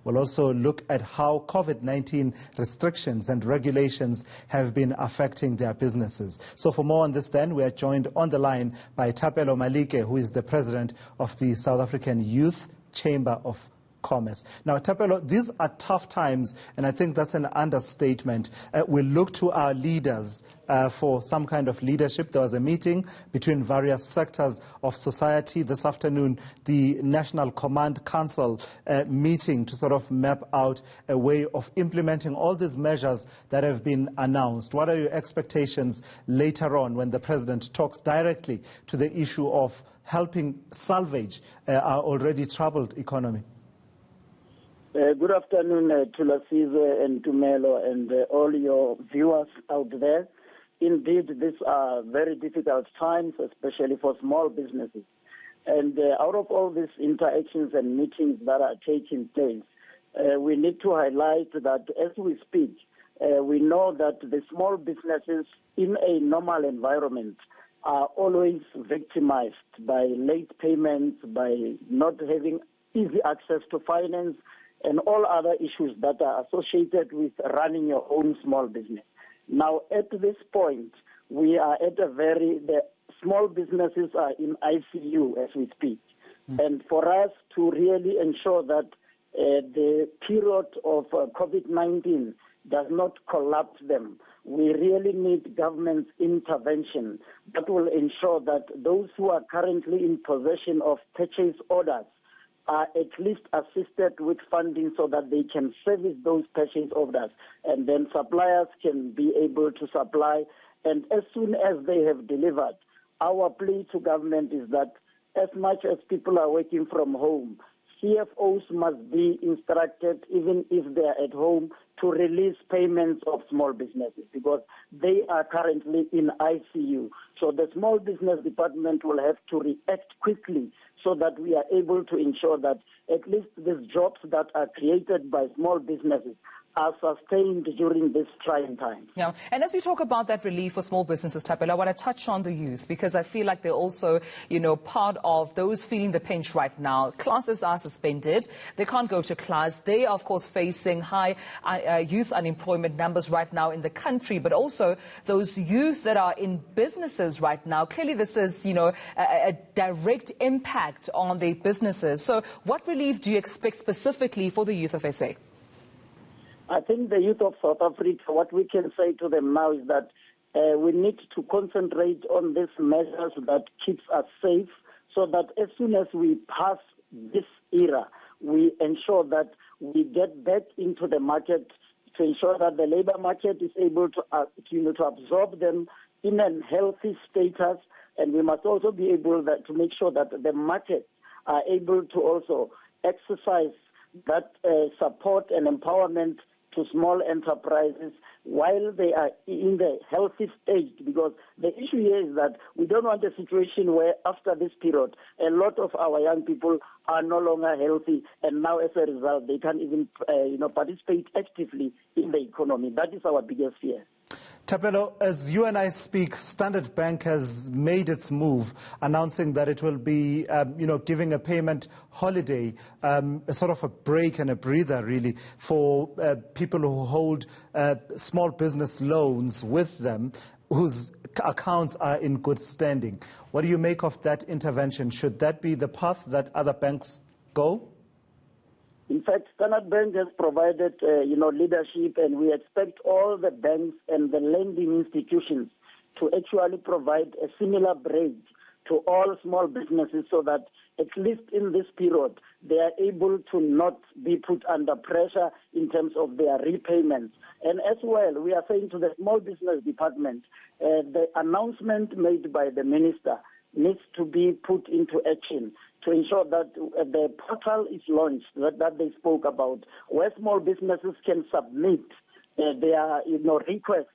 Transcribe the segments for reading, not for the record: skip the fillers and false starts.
We'll also look at how COVID-19 restrictions and regulations have been affecting their businesses. So for more on this then, we are joined on the line by Thapelo Malike, who is the president of the South African Youth Chamber of Commerce. Now, Thapelo, these are tough times, and I think that's an understatement. We look to our leaders for some kind of leadership. There was a meeting between various sectors of society this afternoon, the National Command Council meeting to sort of map out a way of implementing all these measures that have been announced. What are your expectations later on when the President talks directly to the issue of helping salvage our already troubled economy? Good afternoon to Lasizwe and to Melo and all your viewers out there. Indeed, these are very difficult times, especially for small businesses. And out of all these interactions and meetings that are taking place, we need to highlight that as we speak, we know that the small businesses in a normal environment are always victimized by late payments, by not having easy access to finance, and all other issues that are associated with running your own small business. Now, at this point, we are at the small businesses are in ICU as we speak. And for us to really ensure that the period of COVID-19 does not collapse them, we really need government's intervention that will ensure that those who are currently in possession of purchase orders are at least assisted with funding so that they can service those purchase orders, and then suppliers can be able to supply. And as soon as they have delivered, our plea to government is that as much as people are working from home, CFOs must be instructed, even if they are at home, to release payments of small businesses because they are currently in ICU. So the small business department will have to react quickly so that we are able to ensure that at least these jobs that are created by small businesses are sustained during this trying time. Yeah, and as you talk about that relief for small businesses, Thapelo, I want to touch on the youth because I feel like they're also, part of those feeling the pinch right now. Classes are suspended. They can't go to class. They are, of course, facing high youth unemployment numbers right now in the country, but also those youth that are in businesses right now. Clearly, this is, a direct impact on their businesses. So what relief do you expect specifically for the youth of SA? I think the youth of South Africa, what we can say to them now is that we need to concentrate on these measures that keeps us safe so that as soon as we pass this era, we ensure that we get back into the market to ensure that the labor market is able to absorb them in a healthy status. And we must also be able to make sure that the markets are able to also exercise that support and empowerment to small enterprises while they are in the healthy stage, because the issue here is that we don't want a situation where after this period, a lot of our young people are no longer healthy, and now as a result, they can't even participate actively in the economy. That is our biggest fear. Thapelo, as you and I speak, Standard Bank has made its move, announcing that it will be, giving a payment holiday, a sort of a break and a breather, really, for people who hold small business loans with them, whose accounts are in good standing. What do you make of that intervention? Should that be the path that other banks go? In fact, Standard Bank has provided, leadership, and we expect all the banks and the lending institutions to actually provide a similar break to all small businesses so that at least in this period, they are able to not be put under pressure in terms of their repayments. And as well, we are saying to the small business department, the announcement made by the minister needs to be put into action to ensure that the portal is launched that they spoke about, where small businesses can submit their requests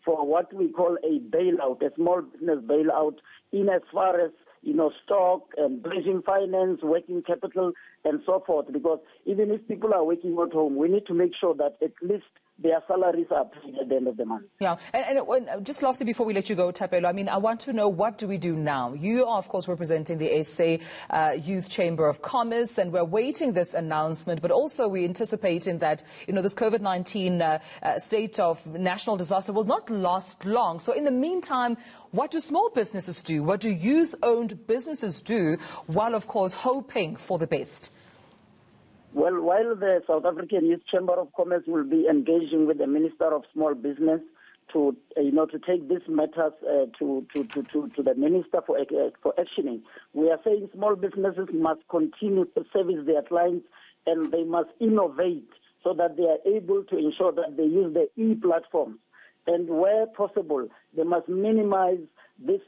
for what we call a bailout, a small business bailout, in as far as stock and bridging finance, working capital, and so forth, because even if people are working at home, we need to make sure that at least their salaries are paid at the end of the month. Yeah, and just lastly, before we let you go, Thapelo, I mean, I want to know, what do we do now? You are, of course, representing the SA Youth Chamber of Commerce, and we're waiting this announcement, but also we're anticipating that, this COVID-19 state of national disaster will not last long. So in the meantime, what do small businesses do? What do youth-owned businesses do, while, of course, hoping for the best? Well, while the South African Youth Chamber of Commerce will be engaging with the Minister of Small Business to take these matters to the Minister for actioning, we are saying small businesses must continue to service their clients, and they must innovate so that they are able to ensure that they use the e-platforms. And where possible, they must minimize this,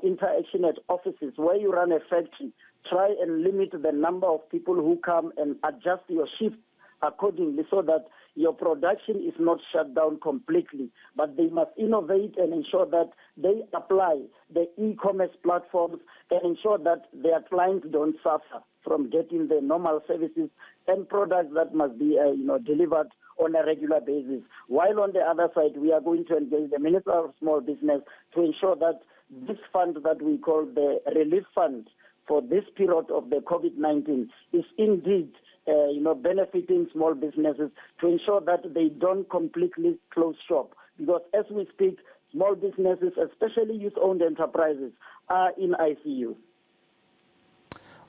interaction at offices. Where you run a factory, try and limit the number of people who come and adjust your shift accordingly so that your production is not shut down completely. But they must innovate and ensure that they apply the e-commerce platforms and ensure that their clients don't suffer from getting the normal services and products that must be delivered on a regular basis. While on the other side, we are going to engage the Minister of Small Business to ensure that this fund that we call the relief fund for this period of the COVID-19 is indeed benefiting small businesses, to ensure that they don't completely close shop. Because as we speak, small businesses, especially youth-owned enterprises, are in ICU.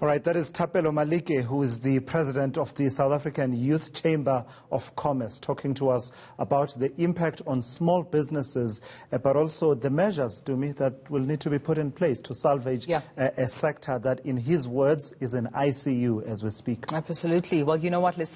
All right, that is Thapelo Malike, who is the president of the South African Youth Chamber of Commerce, talking to us about the impact on small businesses, but also the measures, Dumi, that will need to be put in place to salvage a sector that, in his words, is an ICU as we speak. Absolutely. Well, you know what, let's